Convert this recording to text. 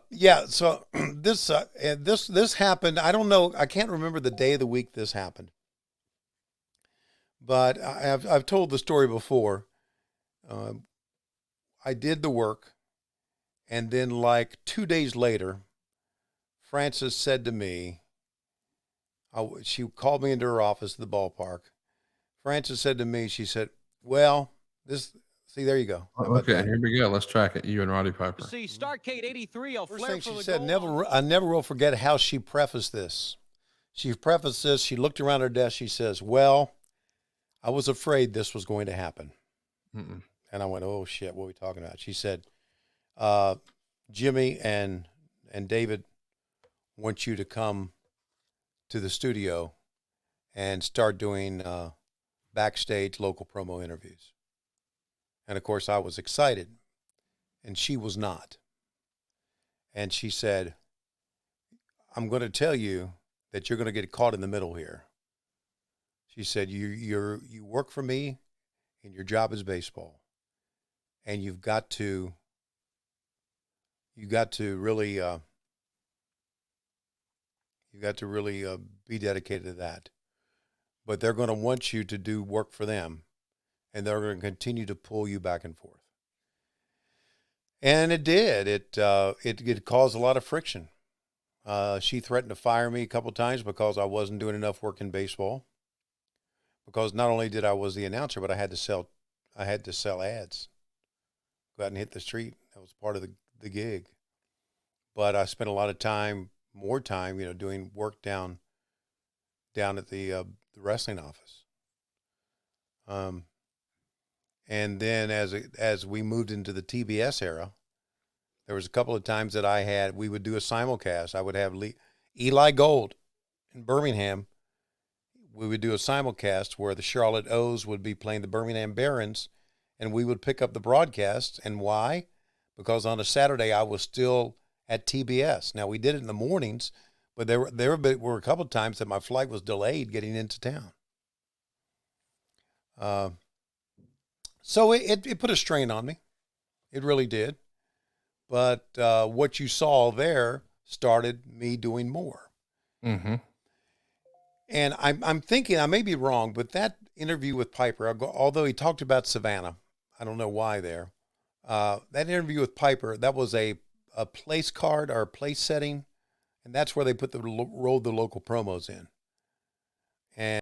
Yeah. So this happened. I don't know. I can't remember the day of the week this happened, but I've told the story before. Uh, I did the work, and then like 2 days later, Frances said to me, she called me into her office at the ballpark. Frances said to me, she said, "Well, this. See, there you go. How about Okay, that?" here we go. Let's track it. You and Roddy You Piper. see, Starcade 83 will First flare thing for she the said, goal on the I never will forget how she prefaced this. She prefaced this. She looked around her desk. She says, "Well, I was afraid this was going to happen." Mm-mm. And I went, "Oh shit, what are we talking about?" She said, uh, "Jimmy and David want you to come to the studio and start doing backstage local promo interviews." And of course, I was excited, and she was not. And she said, "I'm going to tell you that you're going to get caught in the middle here." She said, You work for me, and your job is baseball, and you got to really be dedicated to that. But they're going to want you to do work for them, and they're going to continue to pull you back and forth. And it did. It caused a lot of friction. She threatened to fire me a couple times because I wasn't doing enough work in baseball. Because not only did I was the announcer, but I had to sell ads, go out and hit the street. That was part of the gig. But I spent a lot of time, more time, doing work down at the wrestling office. Um, and then as we moved into the TBS era, there was a couple of times that we would do a simulcast. I would have Eli Gold in Birmingham. We would do a simulcast where the Charlotte O's would be playing the Birmingham Barons, and we would pick up the broadcast. And why? Because on a Saturday I was still at TBS. Now we did it in the mornings, but there were a couple of times that my flight was delayed getting into town. Uh, so it put a strain on me. It really did. But what you saw there started me doing more. Mm-hmm. And I'm thinking, I may be wrong, but that interview with Piper, although he talked about Savannah, I don't know why there. That interview with Piper, that was a place card or a place setting, and that's where they put rolled the local promos in. And